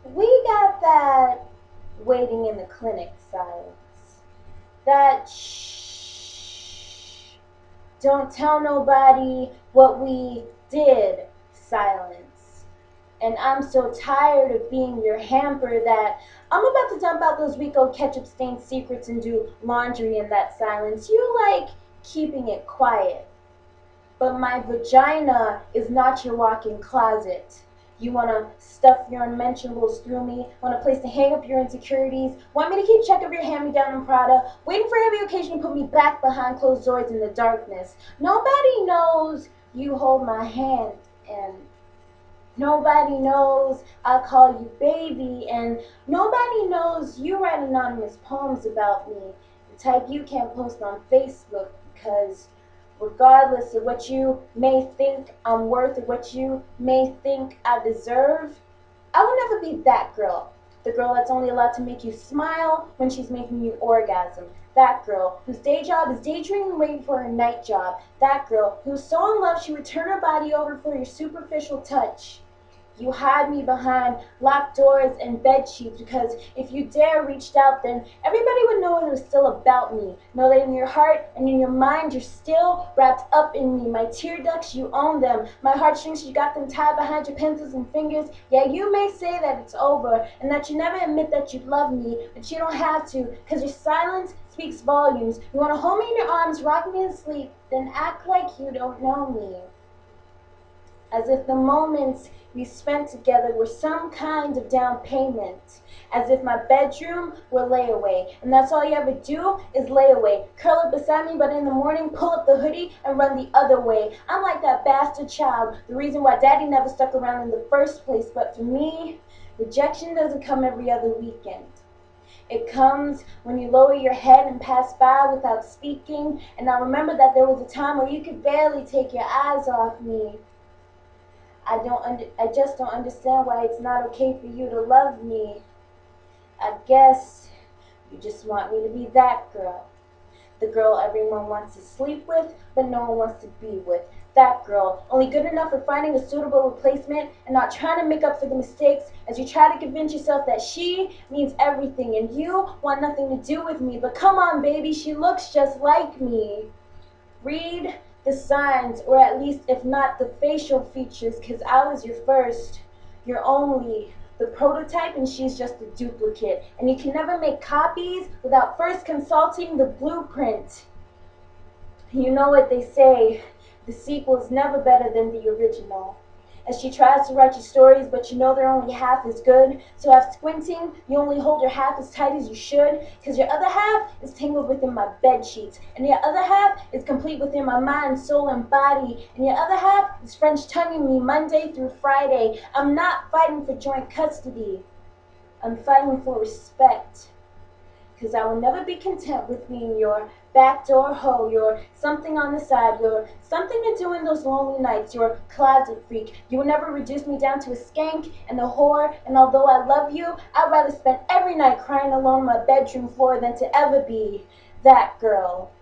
We got that waiting in the clinic silence. That shh, don't tell nobody what we did silence. And I'm so tired of being your hamper that I'm about to dump out those Rico ketchup stained secrets and do laundry in that silence. You like keeping it quiet. But my vagina is not your walk-in closet. You want to stuff your unmentionables through me, want a place to hang up your insecurities, want me to keep check of your hand-me-down and Prada, waiting for every occasion to put me back behind closed doors in the darkness. Nobody knows you hold my hand, and nobody knows I call you baby, and nobody knows you write anonymous poems about me, the type you can't post on Facebook because regardless of what you may think I'm worth or what you may think I deserve, I will never be that girl. The girl that's only allowed to make you smile when she's making you orgasm. That girl whose day job is daydreaming waiting for her night job. That girl who's so in love she would turn her body over for your superficial touch. You hide me behind locked doors and bed sheets because if you dare reached out, then everybody would know it was still about me. Know that in your heart and in your mind, you're still wrapped up in me. My tear ducts, you own them. My heartstrings, you got them tied behind your pencils and fingers. Yeah, you may say that it's over and that you never admit that you love me, but you don't have to because your silence speaks volumes. You want to hold me in your arms, rock me to sleep, then act like you don't know me as if the moments we spent together were some kind of down payment, as if my bedroom were layaway, and that's all you ever do is lay away. Curl up beside me, but in the morning, pull up the hoodie and run the other way. I'm like that bastard child, the reason why daddy never stuck around in the first place, but for me, rejection doesn't come every other weekend. It comes when you lower your head and pass by without speaking, and I remember that there was a time where you could barely take your eyes off me. I just don't understand why it's not okay for you to love me. I guess you just want me to be that girl. The girl everyone wants to sleep with, but no one wants to be with. That girl, only good enough for finding a suitable replacement and not trying to make up for the mistakes as you try to convince yourself that she means everything and you want nothing to do with me. But come on, baby, she looks just like me. Read the signs, or at least if not the facial features, because I was your first, your only, the prototype, and she's just a duplicate. And you can never make copies without first consulting the blueprint. You know what they say, the sequel is never better than the original. As she tries to write you stories, but you know they're only half as good. So after squinting, you only hold her half as tight as you should, because your other half is tangled within my bed sheets, and your other half is complete within my mind, soul, and body, and your other half is French tonguing me Monday through Friday. I'm not fighting for joint custody. I'm fighting for respect. Because I will never be content with being your backdoor hoe, your something on the side, your something to do in those lonely nights, your closet freak. You will never reduce me down to a skank and a whore, and although I love you, I'd rather spend every night crying alone on my bedroom floor than to ever be that girl.